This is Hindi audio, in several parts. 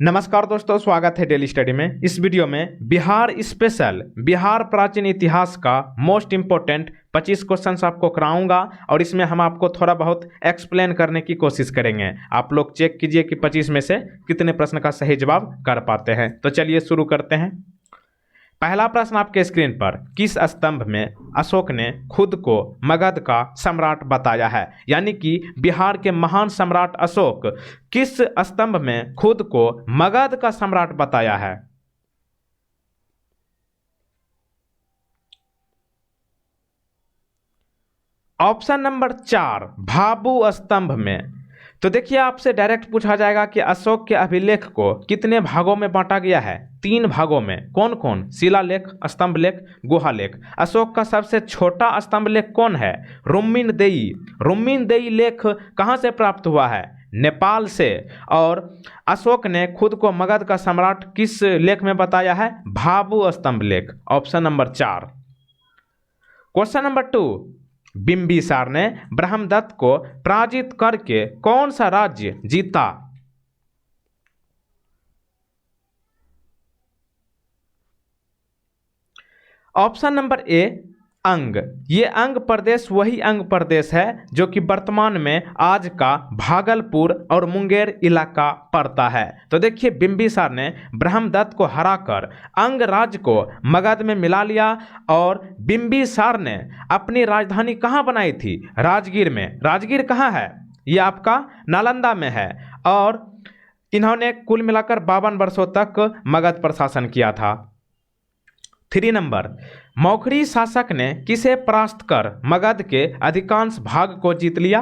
नमस्कार दोस्तों, स्वागत है डेली स्टडी में। इस वीडियो में बिहार स्पेशल बिहार प्राचीन इतिहास का मोस्ट इंपॉर्टेंट 25 क्वेश्चंस आपको कराऊंगा और इसमें हम आपको थोड़ा बहुत एक्सप्लेन करने की कोशिश करेंगे। आप लोग चेक कीजिए कि 25 में से कितने प्रश्न का सही जवाब कर पाते हैं। तो चलिए शुरू करते हैं। पहला प्रश्न आपके स्क्रीन पर, किस स्तंभ में अशोक ने खुद को मगध का सम्राट बताया है? यानी कि बिहार के महान सम्राट अशोक किस स्तंभ में खुद को मगध का सम्राट बताया है? ऑप्शन नंबर 4 भाभू स्तंभ में। तो देखिए, आपसे डायरेक्ट पूछा जाएगा कि अशोक के अभिलेख को कितने भागों में बांटा गया है? 3 भागों में। कौन कौन? शिलालेख, स्तंभ लेख, गुहालेख। अशोक का सबसे छोटा स्तंभ लेख कौन है? रुम्मीनदेई। रुम्मीनदेई लेख कहाँ से प्राप्त हुआ है? नेपाल से। और अशोक ने खुद को मगध का सम्राट किस लेख में बताया है? भाभू स्तंभ लेख। Option number 4। Question number 2, Bimbisara ने ब्रह्मदत्त को पराजित करके कौन सा राज्य जीता? ऑप्शन नंबर ए अंग। ये अंग प्रदेश वही अंग प्रदेश है जो कि वर्तमान में आज का भागलपुर और मुंगेर इलाका पड़ता है। तो देखिए, बिंबिसार ने ब्रह्मदत्त को हराकर अंग राज्य को मगध में मिला लिया और बिंबिसार ने अपनी राजधानी कहाँ बनाई थी? राजगीर में। राजगीर कहाँ है? ये आपका नालंदा में है। और इन्होंने कुल मिलाकर 52 वर्षों तक मगध पर शासन किया था। 3 नंबर, मौखरी शासक ने किसे परास्त कर मगध के अधिकांश भाग को जीत लिया?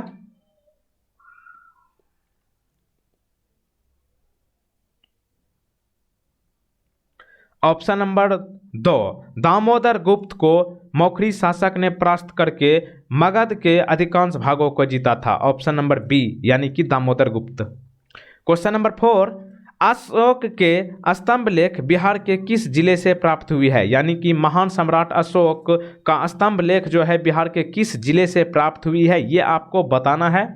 ऑप्शन नंबर 2, दामोदर गुप्त को मौखरी शासक ने परास्त करके मगध के अधिकांश भागों को जीता था। ऑप्शन नंबर बी, यानी कि दामोदर गुप्त। क्वेश्चन नंबर 4, अशोक के स्तंभ लेख बिहार के किस जिले से प्राप्त हुई है? यानी कि महान सम्राट अशोक का स्तंभ लेख जो है बिहार के किस जिले से प्राप्त हुई है, ये आपको बताना है।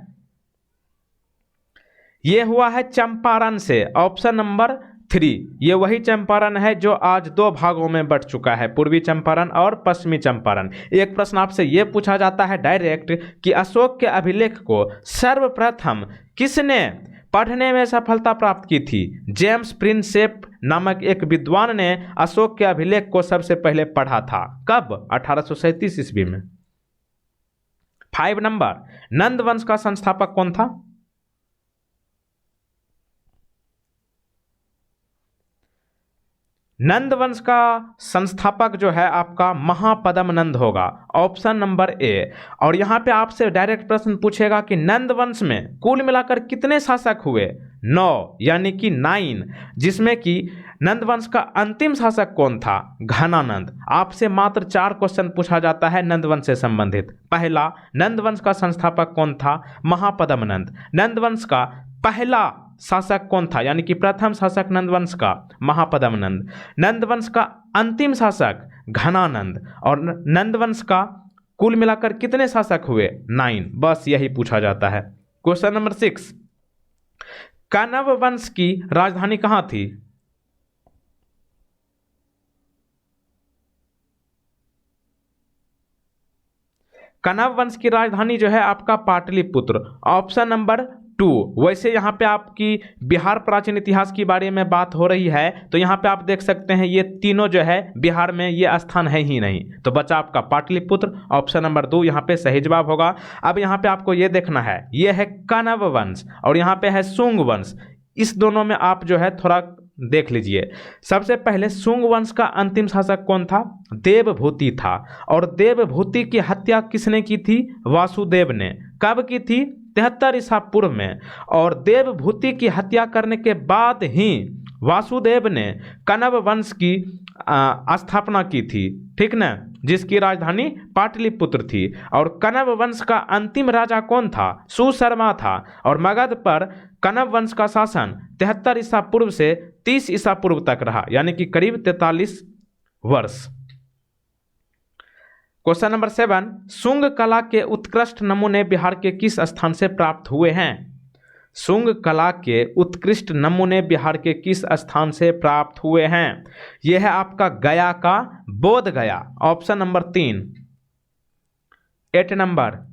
ये हुआ है चंपारण से। ऑप्शन नंबर 3, ये वही चंपारण है जो आज 2 भागों में बंट चुका है, पूर्वी चंपारण और पश्चिमी चंपारण। एक प्रश्न आपसे ये पूछा जाता है डायरेक्ट कि अशोक के अभिलेख को सर्वप्रथम किसने पढ़ने में सफलता प्राप्त की थी? जेम्स प्रिंसेप नामक एक विद्वान ने अशोक के अभिलेख को सबसे पहले पढ़ा था। कब? 1837 ईस्वी में। 5 नंबर, नंद वंश का संस्थापक कौन था? नंद वंश का संस्थापक जो है आपका महापद्म नंद होगा। Option number A. और यहाँ पे आपसे डायरेक्ट प्रश्न पूछेगा कि नंद वंश में कुल मिलाकर कितने शासक हुए? 9, यानी कि 9, जिसमें कि नंद वंश का अंतिम शासक कौन था? घनानंद। आपसे मात्र 4 क्वेश्चन पूछा जाता है नंद वंश से संबंधित। पहला, नंद वंश का संस्थापक कौन था? महापद्म नंद। नंद वंश का पहला शासक कौन था? यानी कि प्रथम शासक नंदवंश का महापद्म नंद। नंदवंश का अंतिम शासक घनानंद। और नंदवंश का कुल मिलाकर कितने शासक हुए? 9। बस यही पूछा जाता है। क्वेश्चन नंबर 6, कण्व वंश की राजधानी कहाँ थी? कण्व वंश की राजधानी जो है आपका पाटलिपुत्र। Option number 2। वैसे यहाँ पे आपकी बिहार प्राचीन इतिहास के बारे में बात हो रही है, तो यहाँ पे आप देख सकते हैं ये तीनों जो है बिहार में ये स्थान है ही नहीं, तो बचा आपका पाटलिपुत्र। ऑप्शन नंबर 2 यहाँ पे सही जवाब होगा। अब यहाँ पे आपको ये देखना है, ये है कण्व वंश और यहाँ पे है शुंग वंश। इस दोनों में आप जो है थोड़ा देख लीजिए। सबसे पहले शुंग वंश का अंतिम शासक कौन था? देवभूति था। और देवभूति की हत्या किसने की थी? वासुदेव ने। कब की थी? 73 ईसा पूर्व में। और देवभूति की हत्या करने के बाद ही वासुदेव ने कण्व वंश की स्थापना की थी, ठीक ना, जिसकी राजधानी पाटलिपुत्र थी। और कण्व वंश का अंतिम राजा कौन था? सुशर्मा था। और मगध पर कण्व वंश का शासन 73 ईसा पूर्व से 30 ईसा पूर्व तक रहा, यानी कि करीब 43 वर्ष। क्वेश्चन नंबर 7, शुंग कला के उत्कृष्ट नमूने बिहार के किस स्थान से प्राप्त हुए हैं? शुंग कला के उत्कृष्ट नमूने बिहार के किस स्थान से प्राप्त हुए हैं? यह है आपका गया का बोध गया, ऑप्शन नंबर 3। 8 नंबर,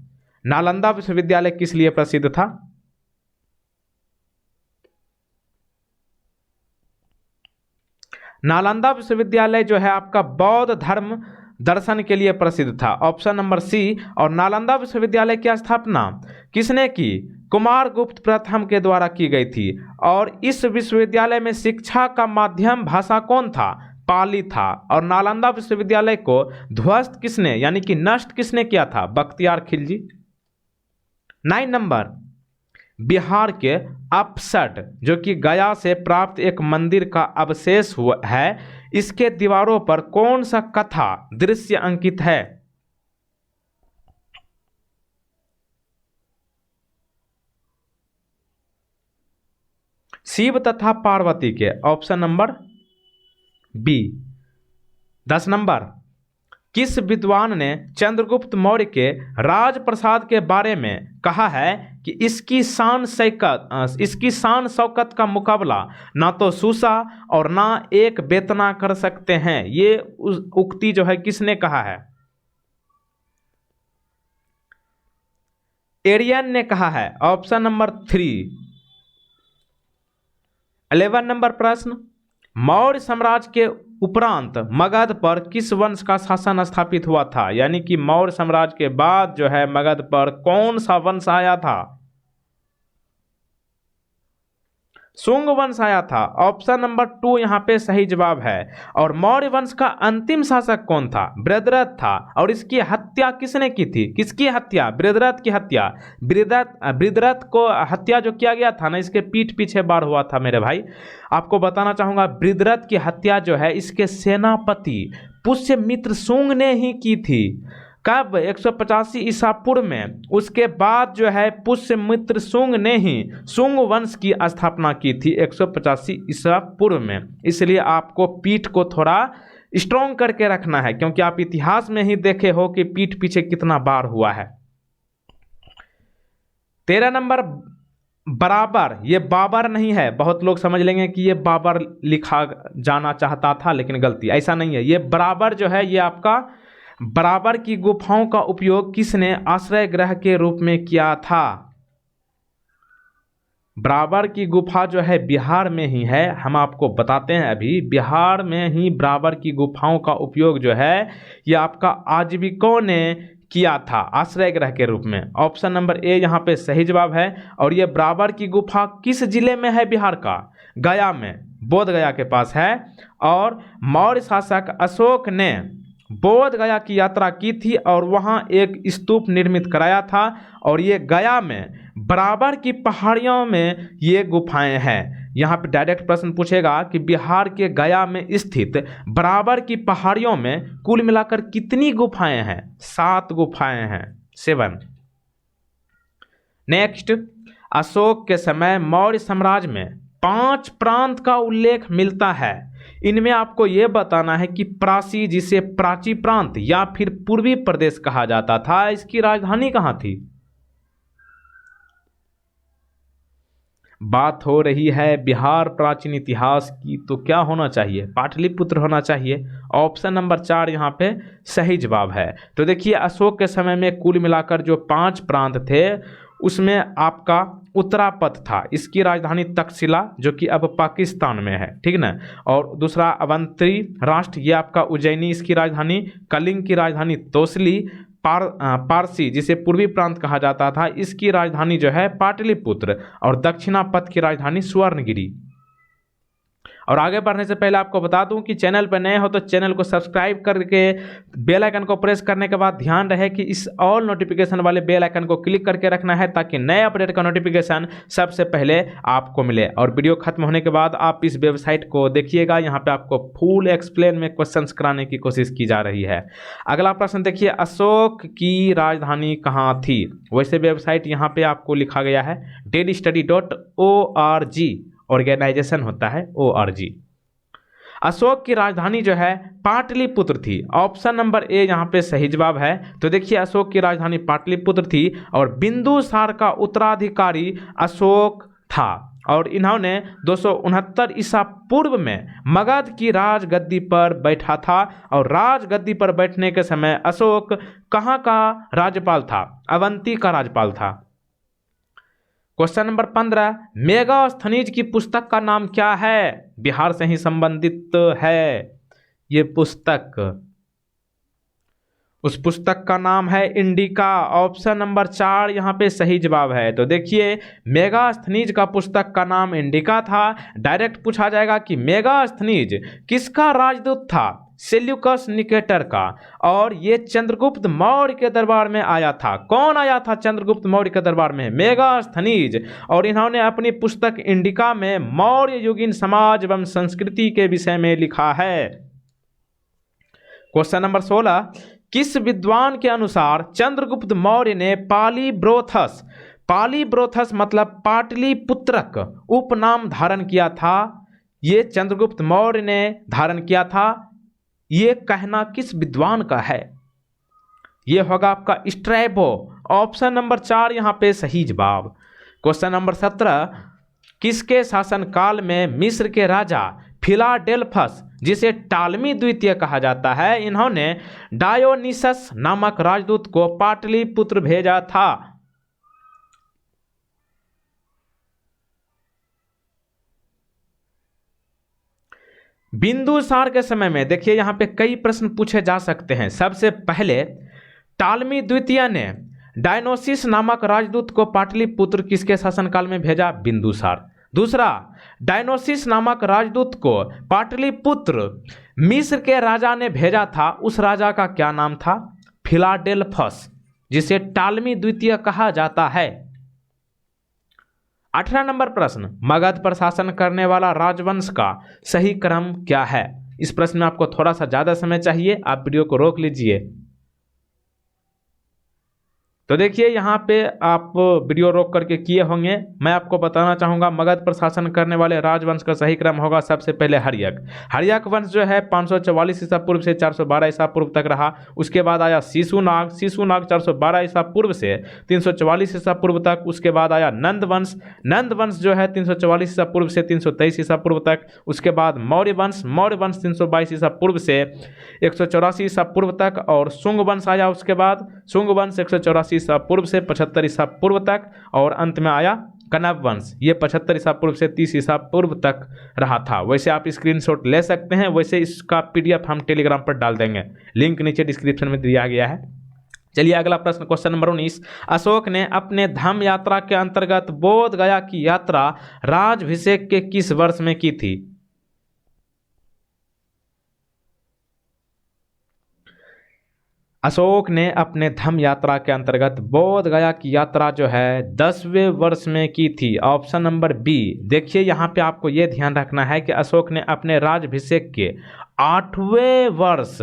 नालंदा विश्वविद्यालय किस लिए प्रसिद्ध था? नालंदा विश्वविद्यालय जो है आपका बौद्ध धर्म दर्शन के लिए प्रसिद्ध था, ऑप्शन नंबर सी। और नालंदा विश्वविद्यालय की स्थापना किसने की? कुमारगुप्त प्रथम के द्वारा की गई थी। और इस विश्वविद्यालय में शिक्षा का माध्यम भाषा कौन था? पाली था। और नालंदा विश्वविद्यालय को ध्वस्त किसने यानी कि नष्ट किसने किया था? बख्तियार खिलजी। 9 नंबर, बिहार के अपसट जो कि गया से प्राप्त एक मंदिर का अवशेष हुआ है, इसके दीवारों पर कौन सा कथा दृश्य अंकित है? शिव तथा पार्वती के, ऑप्शन नंबर बी। 10 नंबर, किस विद्वान ने चंद्रगुप्त मौर्य के राजप्रसाद के बारे में कहा है कि इसकी शान शौकत का मुकाबला ना तो सूसा और ना एक बेतना कर सकते हैं? ये उक्ति जो है किसने कहा है? एरियन ने कहा है, ऑप्शन नंबर 3। 11 नंबर प्रश्न, मौर्य साम्राज्य के उपरांत मगध पर किस वंश का शासन स्थापित हुआ था? यानी कि मौर्य साम्राज्य के बाद जो है मगध पर कौन सा वंश आया था? शुंग वंश आया था, ऑप्शन नंबर 2 यहां पे सही जवाब है। और मौर्य वंश का अंतिम शासक कौन था? बृहद्रथ था। और इसकी हत्या किसने की थी? किसकी हत्या? बृहद्रथ की हत्या। बृहद्रथ को हत्या जो किया गया था ना, इसके पीठ पीछे बार हुआ था मेरे भाई। आपको बताना चाहूंगा, बृहद्रथ की हत्या जो है इसके सेनापति पुष्यमित्र शुंग ने ही की थी। कब? 185 ईसा पूर्व में। उसके बाद जो है पुष्यमित्र शुंग ने ही शुंग वंश की स्थापना की थी 185 ईसा पूर्व में। इसलिए आपको पीठ को थोड़ा स्ट्रॉन्ग करके रखना है, क्योंकि आप इतिहास में ही देखे हो कि पीठ पीछे कितना बार हुआ है। 13 नंबर, बराबर, ये बाबर नहीं है। बहुत लोग समझ लेंगे कि ये बाबर लिखा जाना चाहता था, लेकिन गलती, ऐसा नहीं है। ये बराबर जो है ये आपका बराबर की गुफाओं का उपयोग किसने आश्रय गृह के रूप में किया था? बराबर की गुफा जो है बिहार में ही है, हम आपको बताते हैं। अभी बिहार में ही बराबर की गुफाओं का उपयोग जो है ये आपका आजीविकों ने किया था आश्रय गृह के रूप में। ऑप्शन नंबर ए यहाँ पे सही जवाब है। और ये बराबर की गुफा किस जिले में है बिहार का? गया में, बोध गया के पास है। और मौर्य शासक अशोक ने बोध गया की यात्रा की थी और वहाँ एक स्तूप निर्मित कराया था। और ये गया में बराबर की पहाड़ियों में ये गुफाएं हैं। यहाँ पे डायरेक्ट प्रश्न पूछेगा कि बिहार के गया में स्थित बराबर की पहाड़ियों में कुल मिलाकर कितनी गुफाएं हैं? 7 गुफाएं हैं, 7। नेक्स्ट, अशोक के समय मौर्य साम्राज्य में 5 प्रांत का उल्लेख मिलता है। इनमें आपको यह बताना है कि प्राची, जिसे प्राची प्रांत या फिर पूर्वी प्रदेश कहा जाता था, इसकी राजधानी कहां थी? बात हो रही है बिहार प्राचीन इतिहास की, तो क्या होना चाहिए? पाटलिपुत्र होना चाहिए। ऑप्शन नंबर 4 यहाँ पे सही जवाब है। तो देखिए, अशोक के समय में कुल मिलाकर जो 5 प्रांत थे उसमें आपका उत्तरापथ था, इसकी राजधानी तक्षशिला जो कि अब पाकिस्तान में है, ठीक ना। और दूसरा अवंती राष्ट्र, ये आपका उज्जैनी इसकी राजधानी। कलिंग की राजधानी तोसली। पारसी, जिसे पूर्वी प्रांत कहा जाता था, इसकी राजधानी जो है पाटलिपुत्र। और दक्षिणापथ की राजधानी सुवर्णगिरी। और आगे बढ़ने से पहले आपको बता दूं कि चैनल पर नए हो तो चैनल को सब्सक्राइब करके बेल आइकन को प्रेस करने के बाद ध्यान रहे कि इस ऑल नोटिफिकेशन वाले बेल आइकन को क्लिक करके रखना है, ताकि नए अपडेट का नोटिफिकेशन सबसे पहले आपको मिले। और वीडियो खत्म होने के बाद आप इस वेबसाइट को देखिएगा, यहाँ पे आपको फुल एक्सप्लेन में क्वेश्चंस कराने की कोशिश की जा रही है। अगला प्रश्न देखिए, अशोक की राजधानी कहाँ थी? वैसे वेबसाइट यहाँ पे आपको लिखा गया है delhistudy.org, ऑर्गेनाइजेशन होता है ORG। अशोक की राजधानी जो है पाटलिपुत्र थी। ऑप्शन नंबर ए यहाँ पे सही जवाब है। तो देखिए अशोक की राजधानी पाटलिपुत्र थी और बिंदुसार का उत्तराधिकारी अशोक था और इन्होंने 269 ईसा पूर्व में मगध की राजगद्दी पर बैठा था और राजगद्दी पर बैठने के समय अशोक कहाँ का राज्यपाल था? अवंती का राज्यपाल था। क्वेश्चन नंबर 15, मेगास्थनीज की पुस्तक का नाम क्या है? बिहार से ही संबंधित है ये पुस्तक। उस पुस्तक का नाम है इंडिका। ऑप्शन नंबर 4 यहाँ पे सही जवाब है। तो देखिए मेगास्थनीज का पुस्तक का नाम इंडिका था। डायरेक्ट पूछा जाएगा कि मेगास्थनीज किसका राजदूत था? सेल्यूकस निकेटर का। और ये चंद्रगुप्त मौर्य के दरबार में आया था। कौन आया था चंद्रगुप्त मौर्य के दरबार में? मेगास्थनीज। और इन्होंने अपनी पुस्तक इंडिका में मौर्य युगीन समाज एवं संस्कृति के विषय में लिखा है। क्वेश्चन नंबर 16, किस विद्वान के अनुसार चंद्रगुप्त मौर्य ने पालीब्रोथस मतलब पाटलिपुत्रक उपनाम धारण किया था? ये चंद्रगुप्त मौर्य ने धारण किया था। ये कहना किस विद्वान का है? ये होगा आपका स्ट्रैबो। ऑप्शन नंबर 4 यहाँ पे सही जवाब। क्वेश्चन नंबर 17, किसके शासनकाल में मिस्र के राजा फिलाडेल्फस, जिसे टालमी द्वितीय कहा जाता है, इन्होंने डायोनिसस नामक राजदूत को पाटलिपुत्र भेजा था? बिंदुसार के समय में देखिए यहां पे कई प्रश्न पूछे जा सकते हैं। सबसे पहले टालमी द्वितीय ने डायनोसिस नामक राजदूत को पाटलिपुत्र किसके शासनकाल में भेजा? बिंदुसार। दूसरा, डायनोसिस नामक राजदूत को पाटलिपुत्र मिस्र के राजा ने भेजा था। उस राजा का क्या नाम था? फिलाडेल्फस, जिसे टालमी द्वितीय कहा जाता है। 18 नंबर प्रश्न, मगध पर शासन करने वाला राजवंश का सही क्रम क्या है? इस प्रश्न में आपको थोड़ा सा ज्यादा समय चाहिए, आप वीडियो को रोक लीजिए। तो देखिए यहाँ पे आप वीडियो रोक करके किए होंगे। मैं आपको बताना चाहूँगा मगध पर शासन करने वाले राजवंश का सही क्रम होगा सबसे पहले हर्यक वंश जो है 544 ईसा पूर्व से 412 ईसा पूर्व तक रहा। उसके बाद आया शिशुनाग 412 ईसा पूर्व से 344 ईसा पूर्व तक। उसके बाद आया नंद वंश जो है 344 ईसा पूर्व से 323 ईसा पूर्व तक। उसके बाद मौर्य वंश 322 ईसा पूर्व से 184 ईसा पूर्व तक। और शुंग वंश आया। उसके बाद शुंग वंश 184 ईसा पूर्व से 75 ईसा पूर्व तक। और अंत में आया कनव वंश, ये 75 ईसा पूर्व से 30 ईसा पूर्व तक रहा था। वैसे आप स्क्रीनशॉट ले सकते हैं, वैसे इसका पीडीएफ हम टेलीग्राम पर डाल देंगे, लिंक नीचे डिस्क्रिप्शन में दिया गया है। चलिए अगला प्रश्न, क्वेश्चन नंबर 19, अशोक ने अपने धम्म यात्रा के अंतर्गत बोध गया की यात्रा राजाभिषेक के किस वर्ष में की थी? अशोक ने अपने धम्म यात्रा के अंतर्गत बोध गया की यात्रा जो है 10वें वर्ष में की थी। Option number B. देखिए यहाँ पे आपको ये ध्यान रखना है कि अशोक ने अपने राज्याभिषेक के 8वें वर्ष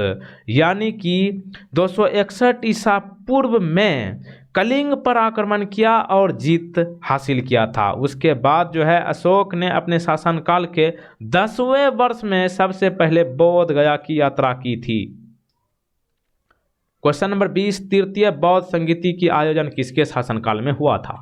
यानी कि 261 ईसा पूर्व में कलिंग पर आक्रमण किया और जीत हासिल किया था। उसके बाद जो है अशोक ने अपने शासनकाल के 10वें वर्ष में सबसे पहले बोध गया की यात्रा की थी। क्वेश्चन नंबर 20, तृतीय बौद्ध संगीति की आयोजन किसके शासनकाल में हुआ था?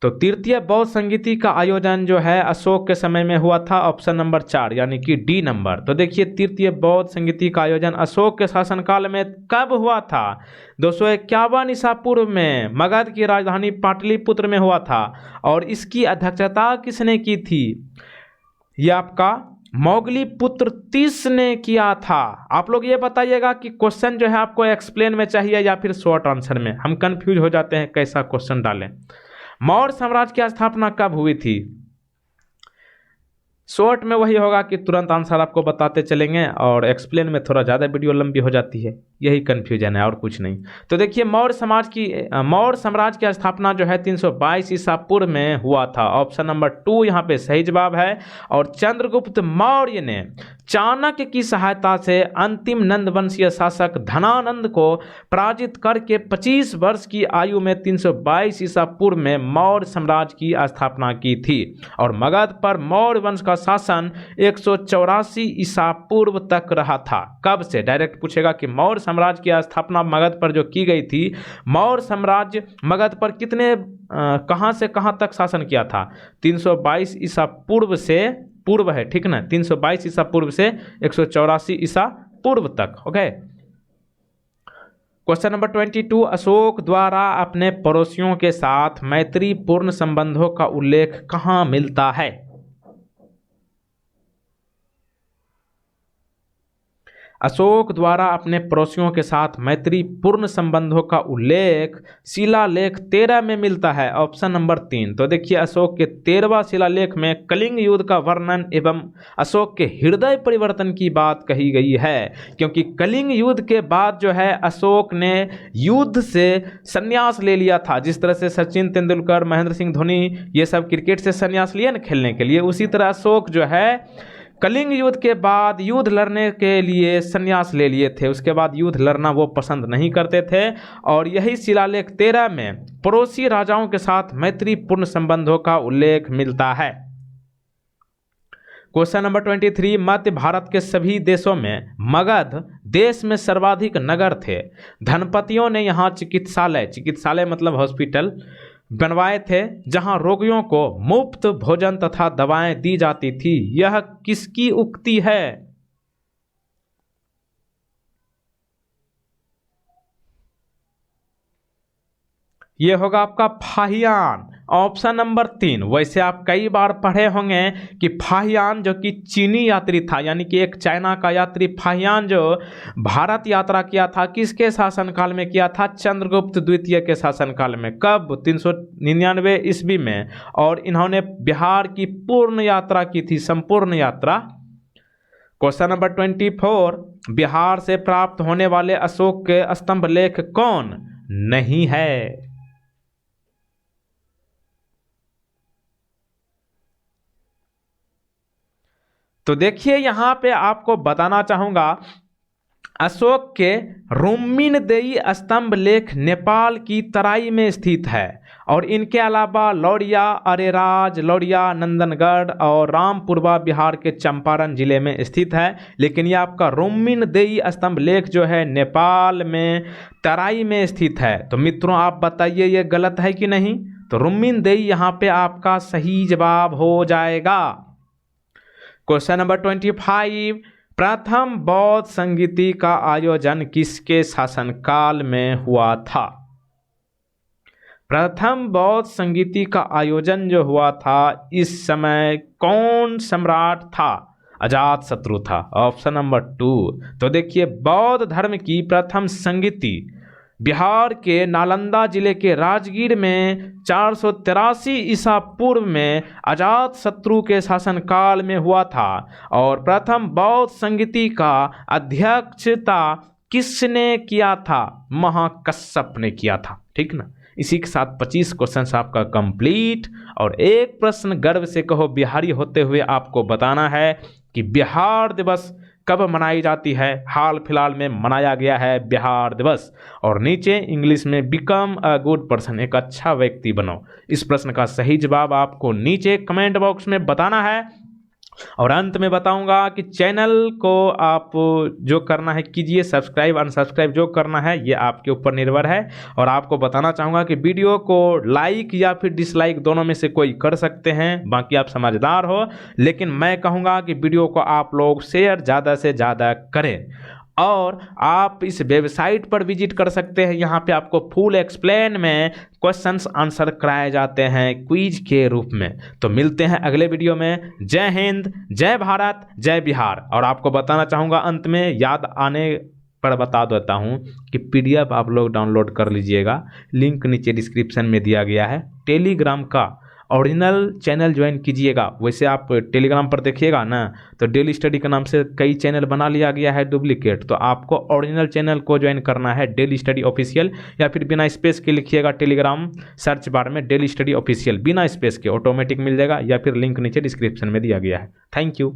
तो तृतीय बौद्ध संगीति का आयोजन जो है अशोक के समय में हुआ था। ऑप्शन नंबर 4 यानी कि डी नंबर। तो देखिए तृतीय बौद्ध संगीति का आयोजन अशोक के शासनकाल में कब हुआ था? 251 ईसा पूर्व में मगध की राजधानी पाटलिपुत्र में हुआ था। और इसकी अध्यक्षता किसने की थी? यह आपका मौगलीपुत्र तीस ने किया था। आप लोग ये बताइएगा कि क्वेश्चन जो है आपको एक्सप्लेन में चाहिए या फिर शॉर्ट आंसर में? हम कंफ्यूज हो जाते हैं कैसा क्वेश्चन डालें। मौर्य साम्राज्य की स्थापना कब हुई थी? शॉर्ट में वही होगा कि तुरंत आंसर आपको बताते चलेंगे और एक्सप्लेन में थोड़ा ज़्यादा वीडियो लंबी हो जाती है। यही कन्फ्यूजन है और कुछ नहीं। तो देखिए मौर्य साम्राज्य की स्थापना जो है 322 ईसा पूर्व में हुआ था। ऑप्शन नंबर 2 यहाँ पे सही जवाब है। और चंद्रगुप्त मौर्य ने चाणक्य की सहायता से अंतिम नंद वंशीय शासक धनानंद को पराजित करके 25 वर्ष की आयु में 322 ईसा पूर्व में मौर्य साम्राज्य की स्थापना की थी। और मगध पर मौर्य वंश का शासन 184 ईसा पूर्व तक रहा था। कब से, डायरेक्ट पूछेगा कि मौर्य साम्राज्य की स्थापना मगध पर जो की गई थी, मौर्य साम्राज्य मगध पर कितने कहां से कहां तक शासन किया था? 322 ईसा पूर्व से, पूर्व है ठीक ना, 322 ईसा पूर्व से 184 ईसा पूर्व तक। ओके, क्वेश्चन नंबर 22, अशोक द्वारा अपने पड़ोसियों के साथ मैत्रीपूर्ण संबंधों का उल्लेख कहां मिलता है? अशोक द्वारा अपने पड़ोसियों के साथ मैत्रीपूर्ण संबंधों का उल्लेख शिलालेख 13 में मिलता है। Option number 3। तो देखिए अशोक के 13वां शिलालेख में कलिंग युद्ध का वर्णन एवं अशोक के हृदय परिवर्तन की बात कही गई है, क्योंकि कलिंग युद्ध के बाद जो है अशोक ने युद्ध से संन्यास ले लिया था। जिस तरह से सचिन तेंदुलकर, महेंद्र सिंह धोनी ये सब क्रिकेट से संन्यास लिए ना खेलने के लिए, उसी तरह अशोक जो है कलिंग युद्ध के बाद युद्ध लड़ने के लिए संन्यास ले लिए थे। उसके बाद युद्ध लड़ना वो पसंद नहीं करते थे और यही शिलालेख 13 में पड़ोसी राजाओं के साथ मैत्रीपूर्ण संबंधों का उल्लेख मिलता है। क्वेश्चन नंबर 23, मध्य भारत के सभी देशों में मगध देश में सर्वाधिक नगर थे। धनपतियों ने यहाँ चिकित्सालय मतलब हॉस्पिटल बनवाए थे, जहां रोगियों को मुफ्त भोजन तथा दवाएं दी जाती थी। यह किसकी उक्ति है? यह होगा आपका फाहियान। Option number 3। वैसे आप कई बार पढ़े होंगे कि फाहियान जो कि चीनी यात्री था, यानी कि एक चाइना का यात्री फाहियान जो भारत यात्रा किया था, किसके शासनकाल में किया था? चंद्रगुप्त द्वितीय के शासनकाल में। कब? 399 ईस्वी में। और इन्होंने बिहार की पूर्ण यात्रा की थी, संपूर्ण यात्रा। क्वेश्चन नंबर 24, बिहार से प्राप्त होने वाले अशोक के स्तंभ लेख कौन नहीं है? तो देखिए यहां पे आपको बताना चाहूंगा, अशोक के रुम्मीनदेई स्तंभ लेख नेपाल की तराई में स्थित है। और इनके अलावा लौरिया, अरेराज, लौरिया, नंदनगढ़ और रामपुरवा बिहार के चंपारण जिले में स्थित है। लेकिन ये आपका रुम्मीनदेई स्तंभ लेख जो है नेपाल में तराई में स्थित है। तो मित्रों आप बताइए ये गलत है कि नहीं? तो रुम्मीनदेई यहाँ पे आपका सही जवाब हो जाएगा। क्वेश्चन नंबर 25, प्रथम बौद्ध संगीति का आयोजन किसके शासनकाल में हुआ था? प्रथम बौद्ध संगीति का आयोजन जो हुआ था, इस समय कौन सम्राट था? अजातशत्रु था। Option number 2। तो देखिए बौद्ध धर्म की प्रथम संगीति बिहार के नालंदा जिले के राजगीर में 483 ईसा पूर्व में अजातशत्रु के शासनकाल में हुआ था। और प्रथम बौद्ध संगीति का अध्यक्षता किसने किया था? महाकश्यप ने किया था। ठीक ना। इसी के साथ 25 क्वेश्चन आपका कंप्लीट। और एक प्रश्न गर्व से कहो बिहारी होते हुए आपको बताना है कि बिहार दिवस कब मनाई जाती है? हाल फिलहाल में मनाया गया है बिहार दिवस। और नीचे इंग्लिश में बिकम अ गुड पर्सन, एक अच्छा व्यक्ति बनो। इस प्रश्न का सही जवाब आपको नीचे कमेंट बॉक्स में बताना है। और अंत में बताऊंगा कि चैनल को आप जो करना है कीजिए, सब्सक्राइब अनसब्सक्राइब जो करना है ये आपके ऊपर निर्भर है। और आपको बताना चाहूँगा कि वीडियो को लाइक या फिर डिसलाइक दोनों में से कोई कर सकते हैं, बाकी आप समझदार हो। लेकिन मैं कहूँगा कि वीडियो को आप लोग शेयर ज़्यादा से ज़्यादा करें। और आप इस वेबसाइट पर विजिट कर सकते हैं, यहाँ पे आपको फुल एक्सप्लेन में क्वेश्चंस आंसर कराए जाते हैं क्विज के रूप में। तो मिलते हैं अगले वीडियो में। जय हिंद, जय भारत, जय बिहार। और आपको बताना चाहूँगा अंत में, याद आने पर बता देता हूँ कि PDF आप लोग डाउनलोड कर लीजिएगा, लिंक नीचे डिस्क्रिप्शन में दिया गया है। टेलीग्राम का ओरिजिनल चैनल ज्वाइन कीजिएगा। वैसे आप टेलीग्राम पर देखिएगा ना तो डेली स्टडी के नाम से कई चैनल बना लिया गया है डुप्लीकेट, तो आपको ओरिजिनल चैनल को ज्वाइन करना है, डेली स्टडी ऑफिशियल, या फिर बिना स्पेस के लिखिएगा टेलीग्राम सर्च बार में डेली स्टडी ऑफिशियल, बिना स्पेस के ऑटोमेटिक मिल जाएगा, या फिर लिंक नीचे डिस्क्रिप्शन में दिया गया है। Thank you.